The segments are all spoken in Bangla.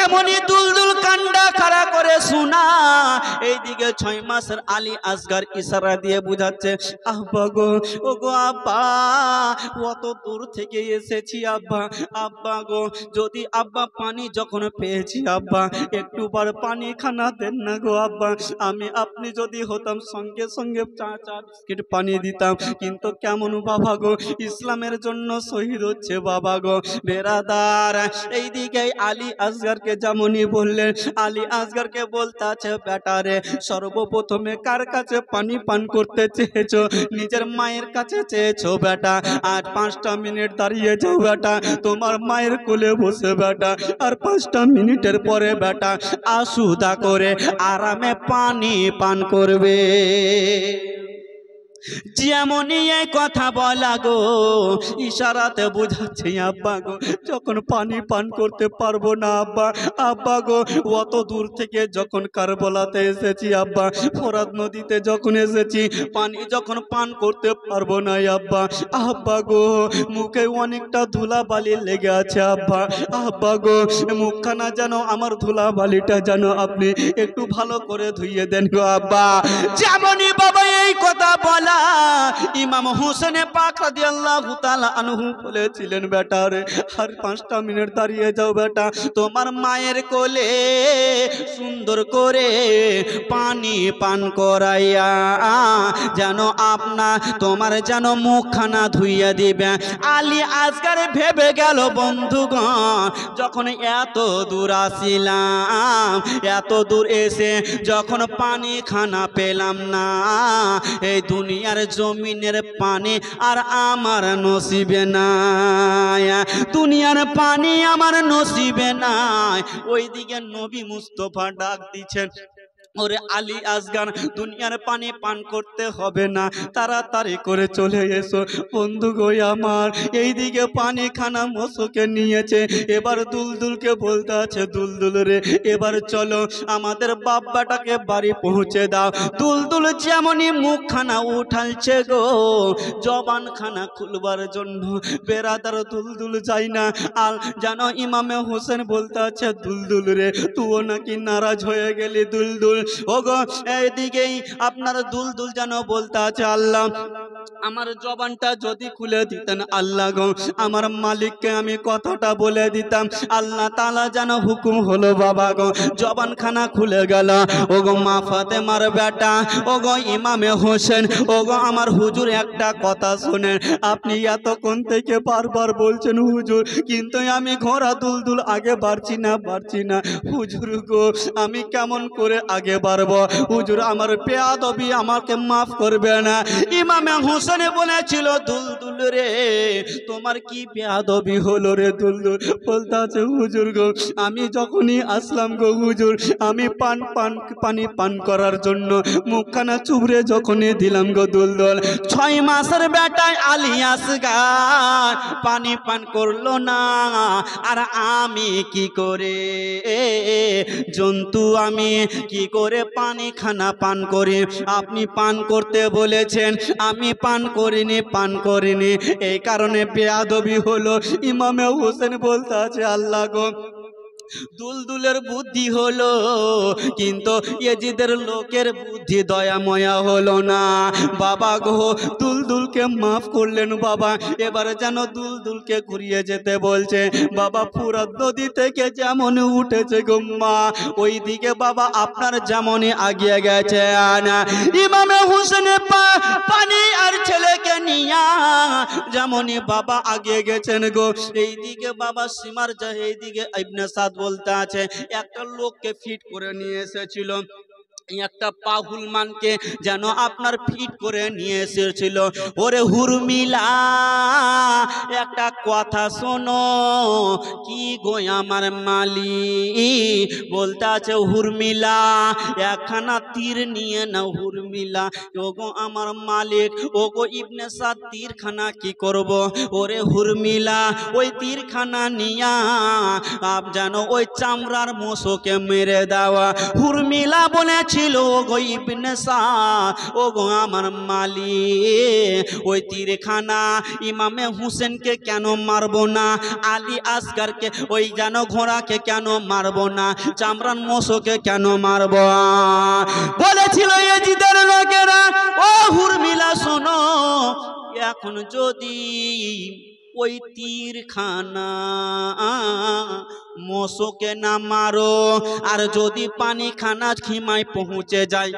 এমনই দুলদুল কান্ডা খাড়া করে শোনা। এইদিকে 6 মাসের আলী আসগার ইশারা দিয়ে বুঝাচ্ছে, আব্বা গো, ও গো আব্বা, অত দূর থেকে এসেছি আব্বা, আব্বা গো, যদি আব্বা পানি যখন পেয়েছি আব্বা, একটু বার পানি খানা দেন না গো আব্বা। আমি আপনি যদি হতাম সঙ্গে সঙ্গে চা বিস্কিট পানি দিতাম, কিন্তু কেমন বাবা গো, ইসলামের জন্য শহীদ হচ্ছে বাবা গো। বেরাদার, এইদিকে আলী আসগারকে যেমনই বললেন, আলী আসগারকে বলতে আছে, বেটারে সর্বপ্রথমে কার কাছে পানি পান করতে চেয়েছো? নিজের মায়ের কাছে চেয়েছো বেটা। আর 5টা মিনিট দাঁড়িয়ে যাও বেটা, তোমার মায়ের কোলে বসে বেটা, আর 5টা মিনিটের পরে বেটা আসুদা করে আরামে পানি পান করবে। যেমনই এই কথা বলা গো, ইশারাতে বুঝাচ্ছে আব্বা গো, যখন পানি পান করতে পারবো না আব্বা, আব্বা গো, অত দূর থেকে যখন কারবালাতে এসেছি আব্বা, ফোরাত নদীতে যখন এসেছি, পানি যখন পান করতে পারবো না আব্বা, আব্বা গো, মুখে অনেকটা ধুলাবালি লেগে আছে আব্বা, আব্বা গো, মুখখানা যেন আমার ধুলাবালিটা যেন আপনি একটু ভালো করে ধুইয়ে দেন গো আব্বা। যেমনই বাবা এই কথা বলা, ইমাম হোসেন পাক রাদিয়াল্লাহু তাআলা আনহু বলেছিলেন, বেটা রে, আর 5টা মিনিট দাঁড়িয়ে যাও বেটা, তোমার মায়ের কোলে সুন্দর করে পানি পান করাইয়া যেন তোমার যেন মুখখানা ধুইয়া দিবে। আলী আসগার ভেবে গেল, বন্ধুগণ, যখন এত দূর আসিলাম, এত দূর এসে যখন পানি খানা পেলাম না, এই দুনিয়ার জমিনের পানি আর আমার নসিবে নাই, দুনিয়ার পানি আমার নসিবে নাই। ওইদিকে নবী মুস্তাফা ডাক দিচ্ছেন, ওরে আলী আসগার, দুনিয়ার পানি পান করতে হবে না, তাড়াতাড়ি করে চলে এসো। বন্ধু গো আমার, এইদিকে পানি খানা মশকে নিয়েছে, এবার দুলদুলকে বলতে আছে, দুলদুল রে, এবার চলো আমাদের বাব্বাটাকে বাড়ি পৌঁছে দাও। দুলদুল যেমনই মুখখানা উঠালছে গো, জবান খানা খুলবার জন্য, বেরাদার দুলদুল যাই না। আর যেন ইমামে হোসেন বলতে আছে, দুলদুল রে, তুইও নাকি নারাজ হয়ে গেলি দুলদুল। ওগো, এইদিকেই আপনার দুলদুল যেন বলতে আছে, আল্লাহ আমার জবানটা যদি খুলে দিতেন, আল্লাহ গো, আমার মালিককে আমি কথাটা বলে দিতাম। আল্লাহ তাআলা যেন হুকুম হলো বাবা গো, জবানখানা খুলে গেল। ওগো মা ফাতেমার বেটা, ওগো ইমামে হোসেন, ওগো আমার হুজুর, একটা কথা শুনেন। আপনি এতক্ষণ থেকে বারবার বলছেন হুজুর, কিন্তু আমি ঘোড়া দুলদুল আগে বাড়ছি না হুজুর গো, আমি কেমন করে আগে বাড়বো হুজুর, আমার বেয়াদবি আমাকে মাফ করবে না। ইমামে হোসেন বলেছিল, দুলদুল রে, তোমার কি বেয়াদবি হলো রে দুলদুল? বলতে আছে, হুজুর গো, আমি যখনই আসলাম গো হুজুর, আমি পানি পান করার জন্য মুখখানা চুবড়ে যখনই দিলাম গো দুলদুল, 6 মাসের বেটায় আলী আসগার পানি পান করলো না। আর আমি কি করে জন্তু, আমি কি করে পানি খানা পান করি? আপনি পান করতে বলেছেন, আমি পান করিনি, এই কারণে বেয়াদবি হলো। ইমামে হোসেন বলতে আছে, আল্লাহ গো, দুলদুলের বুদ্ধি হলো, কিন্তু ইয়াজিদের লোকের বুদ্ধি দয়াময়া হলো না। বাবা গো, দুলদুলকে মাফ করলেন বাবা, এবারে যেন দুলদুলকে ঘুরিয়ে যেতে বলছে। বাবা ফুরাত নদী থেকে যেমন উঠেছে গো মা, ওই দিকে বাবা আপনার যেমনই আগিয়ে গেছে। ইমামে হোসেন পানি আর ছেলেকে নিয়া যেমনই বাবা আগিয়ে গেছেন গো, এইদিকে বাবা সীমার যায়, এইদিকে ইবনে সাদ বলতে আছে, একটা লোককে ফিট করে নিয়ে এসেছিল, একটা পাহুল মানকে যেন আপনার ফিট করে নিয়ে এসেছিল। ওরে হুরমিলা, একটা কথা শোনো, কি গো আমার মালিক? বলতে আছে, হুরমিলা, একখানা তীর নিয়ে নাও হুরমিলা। ওগো আমার মালিক, ওগো ইবনে সাদ, তীরখানা কি করব? ওরে হুরমিলা, ওই তীরখানা নিয়া যেন ওই চামড়ার মোষকে মেরে দেওয়া। হুরমিলা বলেছে, বলেছিল ও গো ইবনে সাদ, ও গো আমার মালিক, ওই তীরখানা ইমামে হুসেনকে কেন মারবো না, আলী আসগারকে ওই যেন ঘোড়াকে কেন মারবো না, চামরান মোশোকে কেন মারবো? বলেছিল ইয়াজিদের লোকেরা, ও হুরমিলা শোনো, এখন যদি ওই তীরখানা মোশোকে না মারো, আর যদি পানিখানা খিমায় পৌঁছে যায়,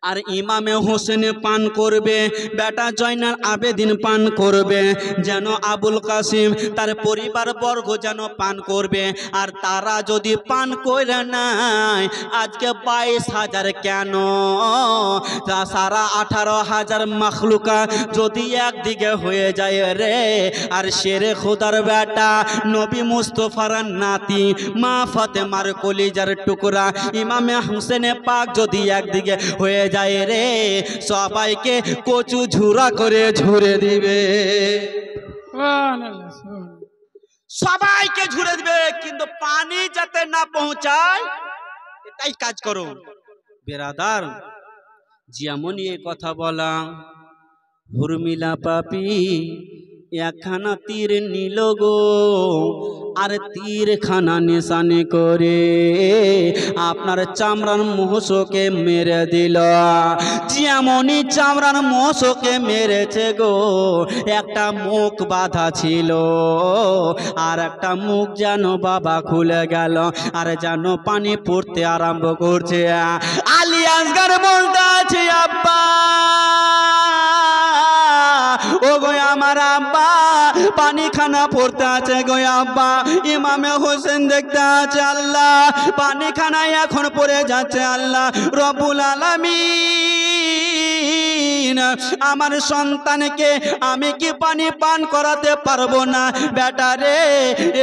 আর ইমামে হোসেন পান করবে, বেটা জয়নাল আবেদিন পান করবে, যেন আবুল কাসিম তার পরিবার বর্গ যেন পান করবে, আর তারা যদি পান করে নাই, আজকে 22,000 কেন তা সারা 18,000 মখলুকা যদি একদিকে হয়ে যায় রে, আর শেরে খোদার বেটা নবী মুস্তফার নাতি মা ফাতেমার কলিজার টুকরা ইমামে হুসেন পাক যদি একদিকে হয়ে যায় রে, সবাইকে কচু ঝুরা করে ঝুরে দিবে, সবাইকে ঝুরে দিবে, কিন্তু পানি যাতে না পৌঁছায় এটাই কাজ করো বেরাদার। যেমনই এ কথা বলা, হুরমিলা পাপি একখানা তীর নিল গো, আর তীরখানা নিশানে করে আপনার চামড়ার মোশোকে মেরে দিল। যেমনই চামড়ার মোশোকে মেরেছে গো, একটা মুখ বাঁধা ছিল, আর একটা মুখ যেন বাবা খুলে গেল, আর যেন পানি পড়তে আরম্ভ করছে। আলী আসগার বলতে আছে, আব্বা ও গো আমার আব্বা, পানিখানা পড়তে আছে গো আব্বা। ইমামে হোসেন দেখতে আছে, আল্লাহ পানিখানায় এখন পড়ে যাচ্ছে, আল্লাহ রব্বুল আলামিন আমার সন্তানকে আমি কি পানি পান করাতে পারবো না? বেটা রে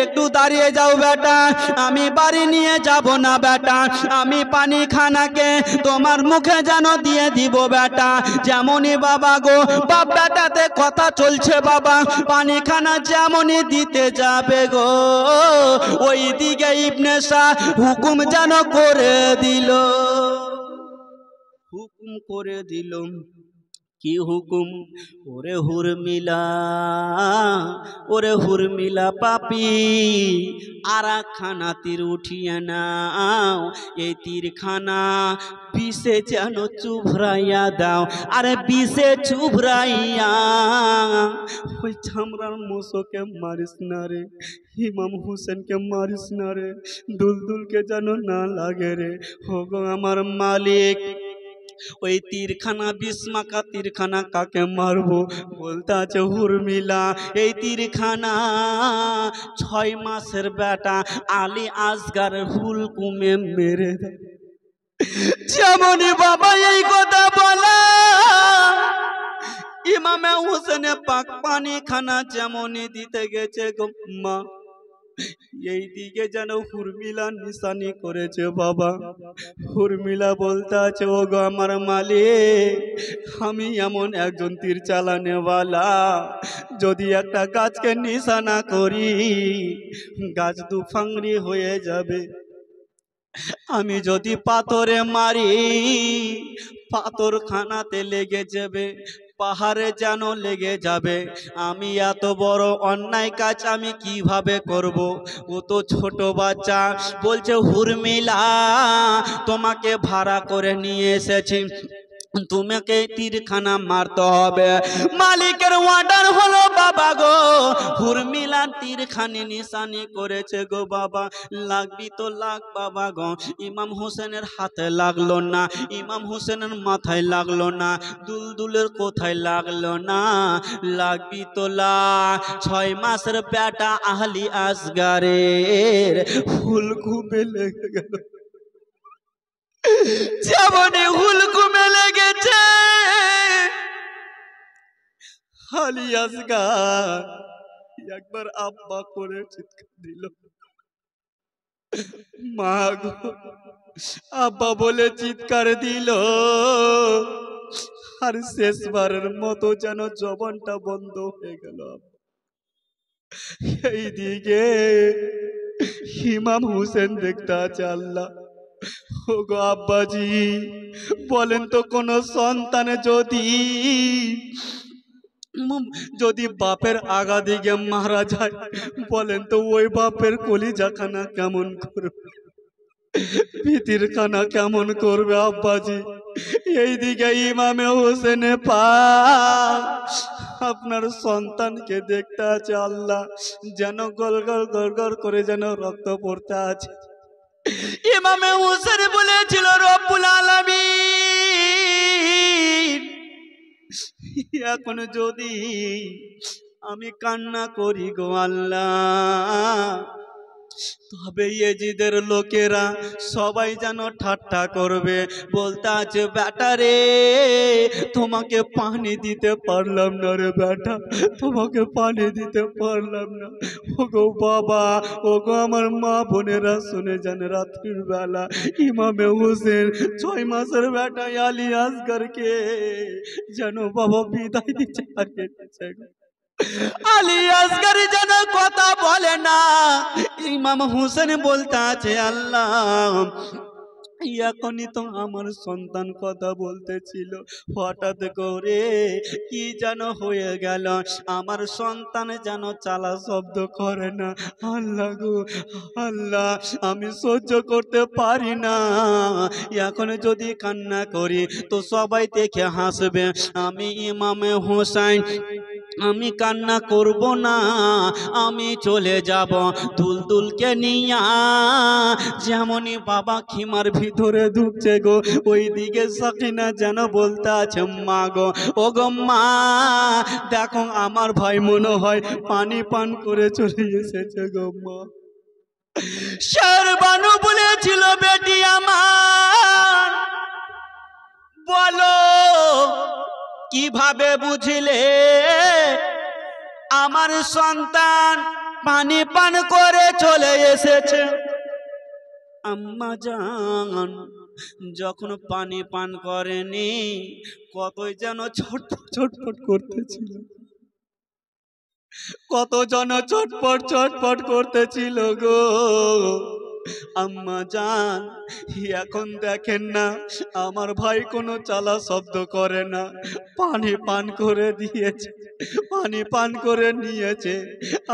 একটু দাঁড়িয়ে যাও বেটা, আমি বাড়ি নিয়ে যাব না বেটা, আমি পানিখানাকে তোমার মুখে যেন দিয়ে দিব বেটা। যেমনই বাবা গো, বাপ বেটাতে কথা চলছে বাবা, পানিখানা যেমনই দিতে যাবে গো, ওই দিকে ইবনে শাহ হুকুম যেন করে দিল, হুকুম করে দিল। কি হুকুম? ওরে হুরমিলা, ওরে হুরমিলা পাপি, আর একখানা তীর উঠিয়ে নাও, এই তীরখানা বিষে যেন চুভরাইয়া দাও, আরে বিষে চুভরাইয়া ওই চামড়ার মোশোকে মারিস না রে, ইমাম হুসেনকে মারিস না রে, দুলদুলকে যেন না লাগে রে। হোগো আমার মালিক, ওই তীরখানা বিস্মাকা তীরখানা কাকে মারবো? বলতে আছে হুরমিলা, এই তীরখানা 6 মাসের বেটা আলী আসগার হুলকুমে মেরে দেয়। যেমনই বাবা এই কথা বলা, ইমামে হুসেনে পাক পানিখানা যেমনই দিতে গেছে গো মা, এই দিকে যেন হুরমিলা নিশানি করেছে বাবা। হুরমিলা বলতে আছে, ও গো আমার মালিক, আমি এমন একজন তীর চালানেওয়ালা, যদি একটা গাছকে নিশানা করি গাছ দুফাংরি হয়ে যাবে, আমি যদি পাথরে মারি পাথর খানাতে লেগে যাবে, পাহাড়ে যেন লেগে যাবে। আমি এত বড় অন্যায় কাজ আমি কিভাবে করব? ও তো ছোট বাচ্চা। বলছে হুরমিলা, তোমাকে ভাড়া করে নিয়ে এসেছি, তোমাকে তীরখানা মারতে হবে। মালিকের অর্ডার হলো বাবা গো, হুরমিলা তীরখানি নিশানি করেছে গো বাবা, লাগবি তো লাগ বাবা গো। ইমাম হোসেনের হাতে লাগলো না, ইমাম হোসেনের মাথায় লাগলো না, দুলদুলের কোথায় লাগলো না, লাগবি তো লাগ। 6 মাসের বেটা আলী আসগারের হুলকুমে লেগে গেল। যেমনই হুলকুমে লেগেছে, আলী আসগার একবার আব্বা করে চিৎকার দিল, মা গো আব্বা বলে চিৎকার দিল, আর শেষবারের মতো যেন জবানটা বন্ধ হয়ে গেল। এইদিকে ইমাম হুসেন দেখতে আছে, আল্লাহ ওগো আব্বাজি, বলেন তো কোন সন্তান যদি বাপের আগা দিকে মারা যায়, বলেন তো ওই বাপের কলিজাখানা কেমন করবে, ভীতির খানা কেমন করবে আব্বাজি। এইদিকে ইমামে হোসেন পাক আপনার সন্তানকে দেখতে আছে, আল্লাহ যেন গলগল গলগল করে যেন রক্ত পড়তে আছে। ইমামে হোসেন বলেছিল, রব্বুল আলামিন, এখন যদি আমি কান্না করি গো আল্লাহ, তবে ইয়েজিদের লোকেরা সবাই যেন ঠাট্টা করবে, বলতে আছে বেটা রে তোমাকে পানি দিতে পারলাম না রে বেটা, তোমাকে পানি দিতে পারলাম না। ওগো বাবা, ওগো আমার মা বোনেরা শুনে যান, রাত্রির বেলা ইমামে হোসেন 6 মাসের বেটা আলী আসগরকে যেন বাবা বিদায় দিতে পারছে। আলী আসগর যেন কথা বলে না। ইমাম হোসেন বলতে আছে, আল্লাহ এখনই তো আমার সন্তান কথা বলতেছিল, হঠাৎ করে কি যেন হয়ে গেল, আমার সন্তান যেন চালা শব্দ করে না। আল্লাহ গো আল্লাহ, আমি সহ্য করতে পারি না, এখন যদি কান্না করি তো সবাই দেখে হাসবে। আমি ইমামে হোসেন আমি কান্না করব না, আমি চলে যাব দুলদুলকে নিয়া। যেমনই বাবা খিমার ভিতরে ঢুকছে গো, ওই দিকে সাকিনা যেন বলতে আছে, মা গো ও গো মা, দেখো আমার ভাই মনে হয় পানি পান করে চলে এসেছে গো মা। শেরবানু বলেছিল, বেটি আমার বলো কিভাবে বুঝলে আমার সন্তান পানি পান করে চলে এসেছে? আম্মা জান যখন পানি পান করেনি কতই যেন ছটফট ছটফট করতেছিল, কত জন ছটফট ছটফট করতেছিল গো আম্মা জান। এখন দেখেন না আমার ভাই কোনো চালা শব্দ করে না, পানি পান করে দিয়েছে, পানি পান করে নিয়েছে।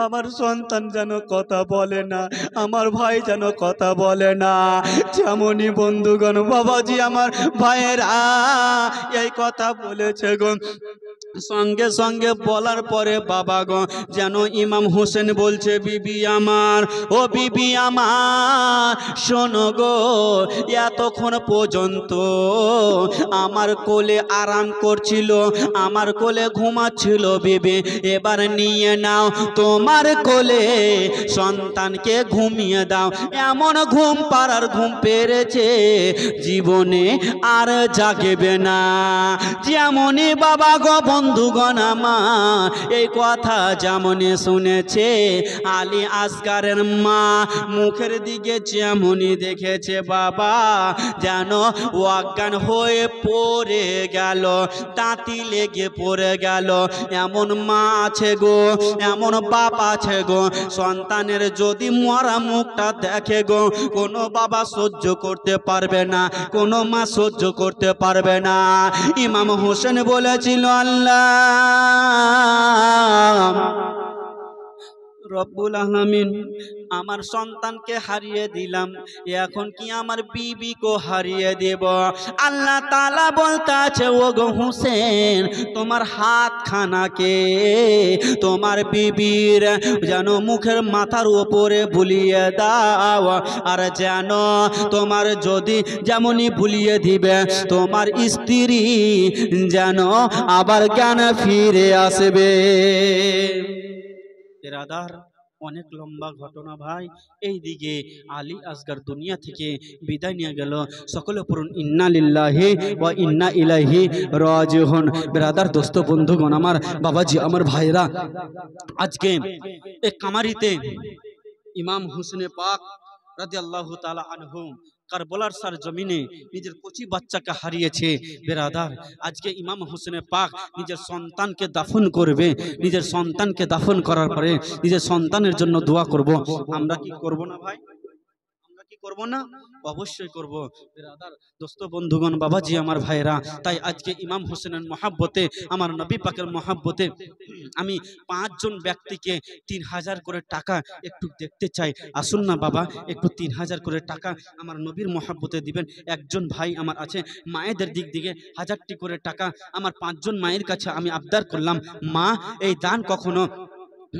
আমার সন্তান যেন কথা বলে না, আমার ভাই যেন কথা বলে না। যেমনই বন্ধুগণ বাবাজি আমার ভাইয়েরা এই কথা বলেছে গো, সঙ্গে সঙ্গে বলার পরে বাবা গো যেন ইমাম হোসেন বলছে, বিবি আমার ও বিবি আমার শোনো গো, এতক্ষণ পর্যন্ত আমার কোলে আরাম করছিল, আমার কোলে ঘুমাচ্ছিল বিবি, এবার নিয়ে নাও তোমার কোলে সন্তানকে ঘুমিয়ে দাও। এমন ঘুম পাড়ার ঘুম পেরেছে জীবনে আর জাগবে না। যেমনই বাবা গো বন্ধুগণ আমার এই কথা যেমনই শুনেছে, আলী আসগরের মা মুখের দিকে যেমনই দেখেছে বাবা যেন অজ্ঞান হয়ে পড়ে গেল, তাঁতি লেগে পড়ে গেল। এমন মা আছে গো, এমন বাপ আছে গো, সন্তানের যদি মরা মুখটা দেখে গো কোনো বাবা সহ্য করতে পারবে না, কোনো মা সহ্য করতে পারবে না। ইমাম হোসেন বলেছিল, আল্লাহ রব্বুল আলামিন আমার সন্তানকে হারিয়ে দিলাম, এখন কি আমার বিবিকে হারিয়ে দেব? আল্লাহ তাআলা বলতে আছে, ও গো হোসেন তোমার হাতখানাকে তোমার বিবির যেন মুখের মাথার উপরে বুলিয়ে দাও, আর যেন তোমার যদি যেমনই বুলিয়ে দিবে তোমার স্ত্রী যেন আবার জ্ঞান ফিরে আসবে। রাদার অনেক লম্বা ঘটনা ভাই। এই দিকে আলী আসগর দুনিয়া থেকে বিদায় নিয়ে গেল। সকলে পড়ুন ইন্না লিল্লাহি ওয়া ইন্না ইলাইহি রাজিউন। ব্রাদার দোস্ত বন্ধুগণ আমার বাবাজি আমার ভাইরা, আজকে এই কামারিতে ইমাম হুসেন পাক রাদিয়াল্লাহু তাআলা আনহু কারবালার সার জমিনে নিজের কচি বাচ্চাকে হারিয়েছে। বেরাদার আজকে ইমাম হোসেন পাক নিজের সন্তানকে দাফন করবে, নিজের সন্তানকে দাফন করার পরে নিজের সন্তানের জন্য দোয়া করব। আমরা কি করব না ভাই? আমরা কি করব না? অবশ্যই করব। বিরাদার, দোস্ত, বন্ধুগণ, বাবাজি, আমার ভাইরা, তাই আজকে ইমাম হোসেনের মহাব্বতে, আমার নবী পাকের মহাব্বতে আমি 5 জন ব্যক্তিকে 3000 করে টাকা একটু দেখতে চাই। আসুন না বাবা, একটু 3000 করে টাকা আমার নবীর মহাব্বতে দিবেন। একজন ভাই আমার আছে, মায়েদের দিক দিকে 1000টি করে টাকা আমার 5 জন মায়ের কাছে আমি আবদার করলাম, মা এই দান কখনো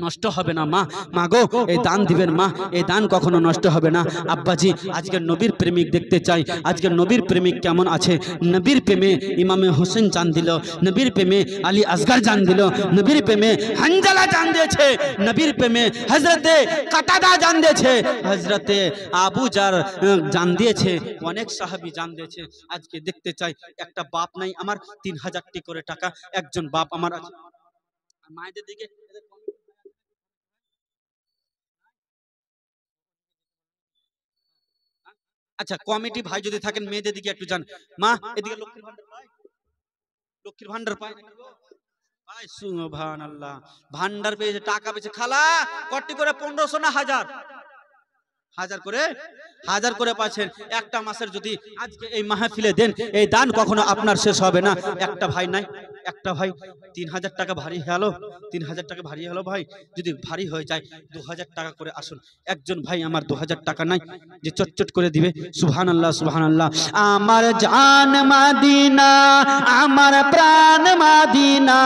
নষ্ট হবে না। মা, মা গো, এই দান দিবেন মা, এই দান কখনো নষ্ট হবে না। আব্বাজি, আজকের নবীর প্রেমিক দেখতে চাই, আজকের নবীর প্রেমিক কেমন আছে। নবীর প্রেমে ইমামে হোসেন জান দিল, নবীর প্রেমে আলী আসগর জান দিল, নবীর প্রেমে হানজালা জান দিয়েছে, নবীর প্রেমে হযরতে কাটাদা জান দিয়েছে, হযরতে আবু জার জান দিয়েছে, অনেক সাহাবী জান দিয়েছে। আজকে দেখতে চাই, একটা বাপ নাই আমার, 3000টি করে টাকা একজন বাপ আমার আছে। মায়েদের দিকে আচ্ছা, কমিটি ভাই যদি থাকেন মেয়েদের দিকে একটু যান। মা এদিকে লক্ষ্মীর ভান্ডার পায়, লক্ষ্মীর ভান্ডার পায় নাকি গো? পায়, সুবহানাল্লাহ। ভান্ডার পেয়েছে, টাকা পেয়েছে। খালা কটি করে, 1500 না 1000? 1000 করে, 1000 করে পাচ্ছেন। একটা মাসের যদি আজকে এই মাহফিলে দেন, এই দান কখনো আপনার শেষ হবে না। একটা ভাই নাই, একটা ভাই 3000 টাকা ভারী গেল, 3000 টাকা ভারী হলো ভাই। যদি ভারী হয়ে যায় 2000 টাকা করে আসুন। একজন ভাই আমার 2000 টাকা নাই যে চটচট করে দিবে। সুবহানাল্লাহ, সুবহানাল্লাহ। আমার জান মদিনা, আমার প্রাণ মদিনা,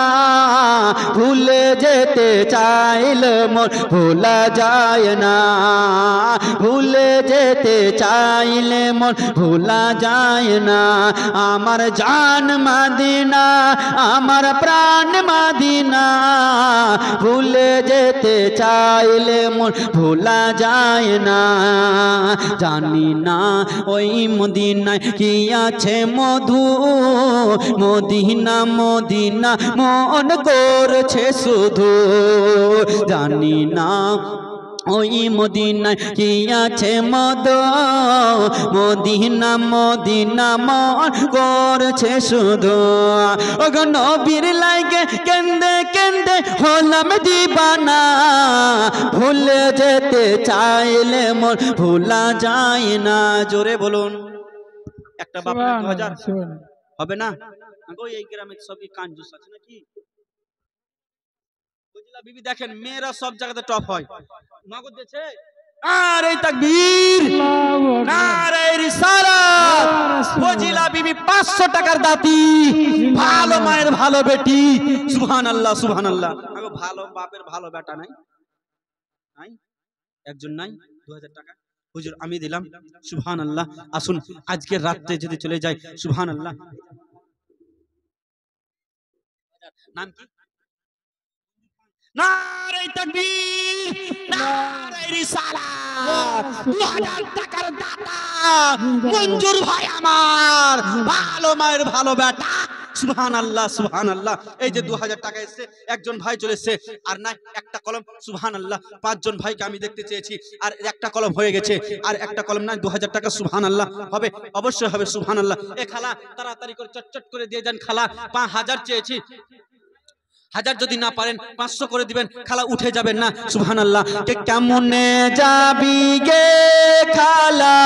ভুলে যেতে চাইলে মন ভোলা যায় না, ভুলে যেতে চাইলে মন ভোলা যায় না। আমার জান মদিনা, আমার প্রাণ মদিনা, ভুলে যেতে চাইলে মন ভোলা যায় না। জানি না ওই মদিনায় কি আছে মধু, মদিনা মদিনা মন করছে শুধু। জানি না ওই মদিনায় কি আছে মধু, মদিনা মদিনা মন করছে শুধু। ওগো নবীর লাগে কেন্দে কেন্দে হলাম দিবানা, ভুলে যেতে চাইলে মন ভোলা যায় না। জোরে বলুন, একটা বাপ 2000 হবে না গো? এই গ্রামে সবই কাঞ্জুস আছে নাকি? বুঝলা বিবি, দেখেন মেয়েরা সব জায়গাতে টপ হয়। নগদ দিয়েছে, নারে তাকবীর, নারে রিসালাত। ফজিলা বিবি 500 টাকার দাতি, ভালো মায়ের ভালো বেটি। সুবহানাল্লাহ, সুবহানাল্লাহ। আগো ভালো বাপের ভালো বেটা নাই, নাই একজন নাই। 2000 টাকা হুজুর আমি দিলাম। সুবহানাল্লাহ। আসুন আজকের রাতে যদি চলে যায়, সুবহানাল্লাহ। নাম কি? নারে তাকবীর, নারে রিসালাত। 2000 টাকার দাতা মঞ্জুর ভাই আমার, ভালো মায়ের ভালো বেটা। সুবহানাল্লাহ, সুবহানাল্লাহ। এই যে 2000 টাকা এসেছে, একজন ভাই চলে এসেছে। আর নাই একটা কলম। সুবহানাল্লাহ। 5 জন ভাইকে আমি দেখতে চেয়েছি, আর একটা কলম হয়ে গেছে। আর একটা কলম নাই, 2000 টাকা। সুবহানাল্লাহ। হবে, অবশ্যই হবে। সুবহানাল্লাহ। এ খালা তাড়াতাড়ি করে চটচট করে দিয়ে যান খালা। 5000 চেয়েছি, 1000 যদি না পারেন 500 করে দিবেন খালা, উঠে যাবেন না। সুবহানাল্লাহ। কে কেমনে যাবি গে খালা,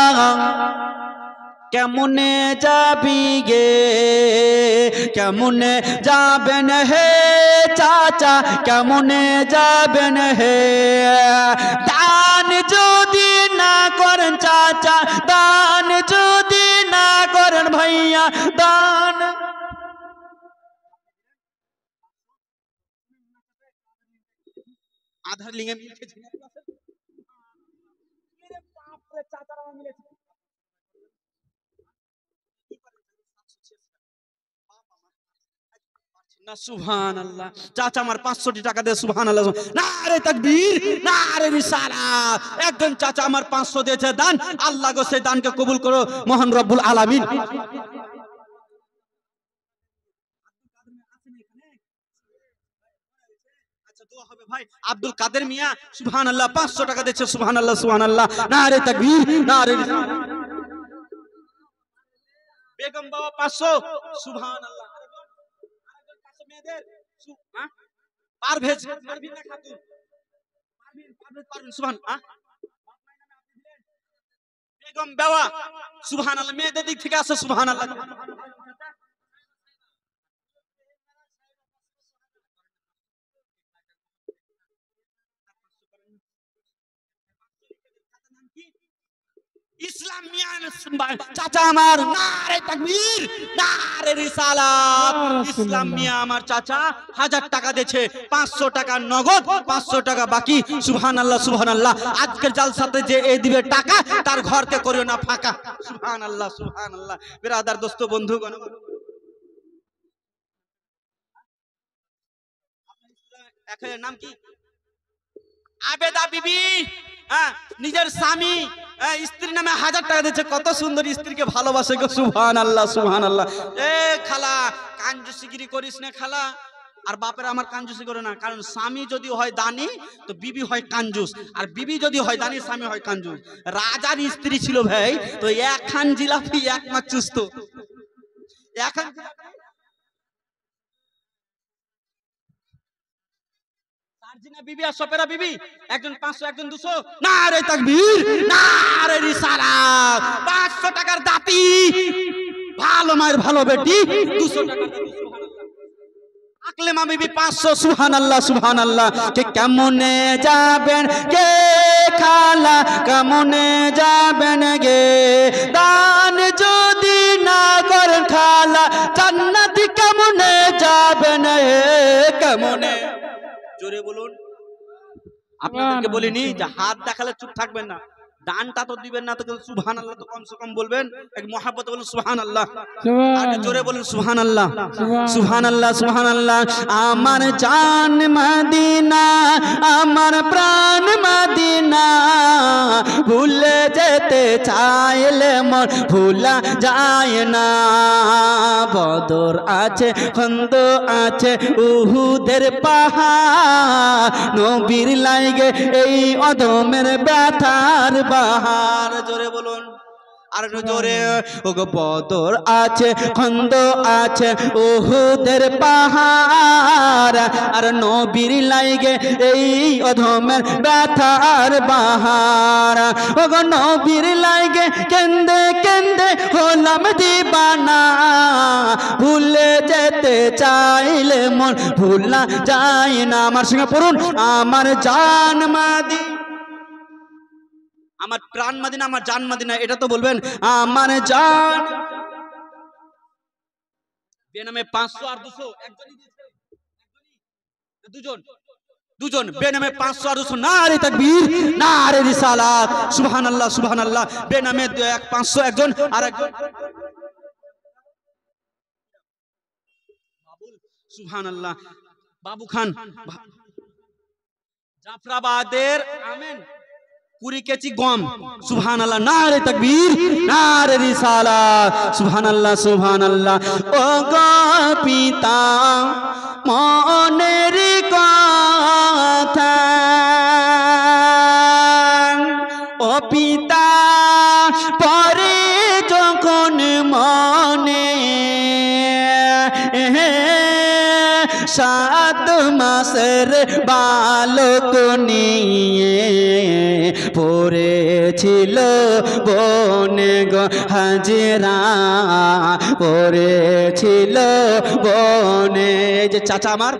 কেমনে যাবি গে, কেমনে যাবেন হে চাচা, কেমনে যাবেন হে। দান যদি না করেন চাচা, দান যদি না করেন ভাইয়া, দান আধার লিঙ্গে মিলছে। না, সুবহানাল্লাহ। চাচা আমার 500 টাকা দে। সুবহানাল্লাহ। নারে তাকবীর, নারে রিসালাত। একজন চাচা আমার 500 দিয়েছে দান। আল্লাহ গো সেই দানকে কবুল করো মহান রব্বুল আলামিন। ভাই আব্দুল কাদের মিয়া, সুবহানাল্লাহ, 500 টাকা দিয়েছে। সুবহানাল্লাহ, সুবহানাল্লাহ। নারে তাকবীর, নারে রিসালাত। বেগম বাবা 500। সুবহানাল্লাহ। আরেকজন 500 মেয়েদের। হ্যাঁ, পারভেজ, পারভিনা খাতুন, পারভিন, পারভেজ, পারভিন। সুবহান, হ্যাঁ, বেগম বেওয়া সুবহানাল্লাহ, মেয়েদের দিক থেকে আসো সুবহানাল্লাহ। ইসলাম মিয়ান চাচা আমার, নারে তাকবীর, নারে রিসালাত। ইসলাম মিয়া আমার চাচা 1000 টাকা দিয়েছে, 500 টাকা নগদ, 500 টাকা বাকি। সুবহানাল্লাহ সুবহানাল্লাহ। আজকের জালসাতে যে এই দিবে টাকা, তার ঘরতে করিও না ফাঁকা। সুবহানাল্লাহ সুবহানাল্লাহ। বিরাদার দোস্ত বন্ধুগণ, আপনার নাম কি? আবেদা বিবি। হ্যাঁ, নিজের স্বামী স্ত্রীর নামে 1000 টাকা দিচ্ছে। কত সুন্দর স্ত্রীকে ভালোবাসে গো, সুবহানাল্লাহ সুবহানাল্লাহ। এ খালা, কাঞ্জুসিগিরি করিস না খালা। আর বাপের আমার কাঞ্জুসি করে না, কারণ স্বামী যদি হয় দানি তো বিবি হয় কাঞ্জুস, আর বিবি যদি হয় দানি স্বামী হয় কাঞ্জুস। রাজার স্ত্রী ছিল ভাই, তো এক খান জিলাপি এক মাছ চুস্ত। এখন বিবি আর সপেরা বিবি, একজন 500 একজন 200। নারে তাকবীর, নারে রিসালাত। 500 টাকার দাতি, ভালো মায়ের ভালো বেটি, 200 টাকার দাতি। আকলেমা বিবি 500। সুবহানাল্লাহ সুবহানাল্লাহ। কে কেমনে যাবেন গে খালা, কেমনে যাবেন গে, দান যদি না করেন খালা, জান্নাতে কেমনে যাবেন হে, কেমনে? জোরে বলুন। আপনাদেরকে বলিনি যে হাত দেখালে চুপ থাকবেন না, দানটা তো দিবেন না, তো সুবহানাল্লাহ তো কমসে কম বলবেন। এক মহব্বতে বলুন সুবহানাল্লাহ, আর জোরে বলুন সুবহানাল্লাহ সুবহানাল্লাহ সুবহানাল্লাহ। আমার জান মদিনা, আমার প্রাণ মদিনা, ভুলে যেতে চাইলে মন ভুলা যায় না। বদর আছে, খন্দ আছে, উহুদের পাহাড়, নবীর লাইগে এই অদমের ব্যথার বাহার। জোরে বলুন, আর জোরে। ওগো বদর আছে, খন্দ আছে, উহুদের পাহাড়, আর নবীর লাইগে এই অধমের ব্যথার বাহার। ওগো নবীর লাইগে কেন্দে কেন্দে হলাম দিবানা, ভুলে যেতে চাইলে মন ভুলা যায় না। আমার সঙ্গে পড়ুন, আমার জান মাদি, আমার প্রাণ মদিনা, আমার জান মদিনা, এটা তো বলবেন। আমার জান বেনামে 500 আর 200, একজনই দিয়েছে, দুজন দুজন বেনামে 500 আর 200। নারে তাকবীর, নারে রিসালাত। সুবহানাল্লাহ সুবহানাল্লাহ। বেনামে 500 একজন, আর একজন বাবুল। সুবহানাল্লাহ। বাবু খান জাফরাবাদের, আমেন, 20 কেজি গম। সুবহানাল্লাহ। নারে তাকবীর, নারে রিসালাত। সুবহানাল্লাহ সুবহানাল্লাহ। ও গো পিতা মনের কথা, ও পিতা পরে যখন মনে, 7 মাসের বালক নিয়ে পড়েছিল বনে গো হাজেরা, পড়েছিল বনে। যে চাচা আমার,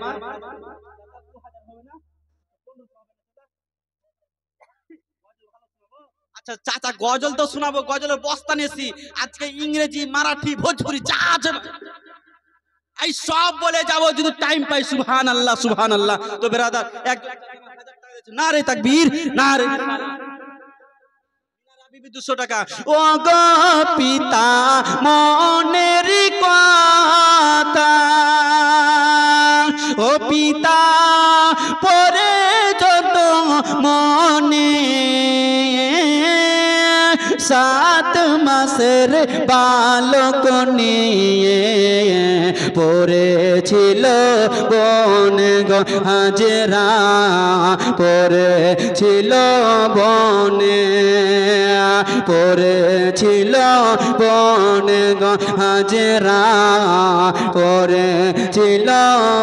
আচ্ছা চাচা গজল তো শোনাবো, গজলের বস্তা নিয়েছি আজকে, ইংরেজি মারাঠি ভোজপুরি যা আছে এই সব বলে যাবো যদি টাইম পাই। সুবহানাল্লাহ সুবহানাল্লাহ। তো বেরাদার, নারে তাকবীর, নারে 200 টাকা। ও গো পিতা মনের কথা, ও পিতা পরে যত মনে, 7 মাসের বালক নিয়ে পড়েছিল বনে গো হাজেরা, পড়েছিল বনে, পড়েছিল বনে গো হাজেরা, পড়েছিল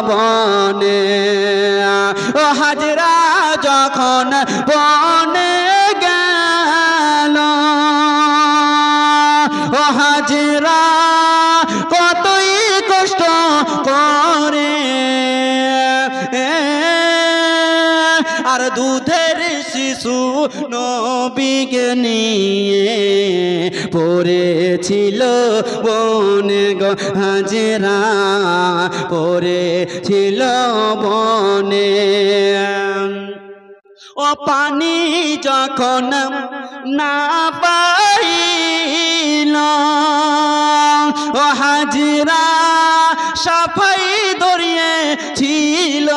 বনে। ও হাজেরা যখন বনে গেল, ও হাজরা কতই কষ্ট করে আর দুধের শিশু নবীকে নিয়ে পড়েছিল বনে গো হাজরা পড়েছিল বনে ও পানি যখন না পাইল ও হাজরা সাফাই ধরিয়েছিল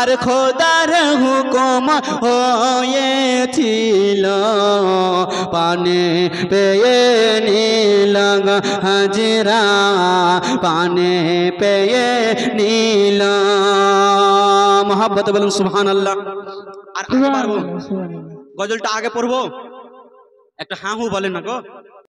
আর খোদার হুকুম হয়েছিল পানে পেয়ে নীল হাজরা পানে পেয়ে নীল মোহাব্বত বলুন সুবহানাল্লাহ। আর আগে পারবো গজলটা আগে পড়বো একটা হাঁ হু বলেন না গো।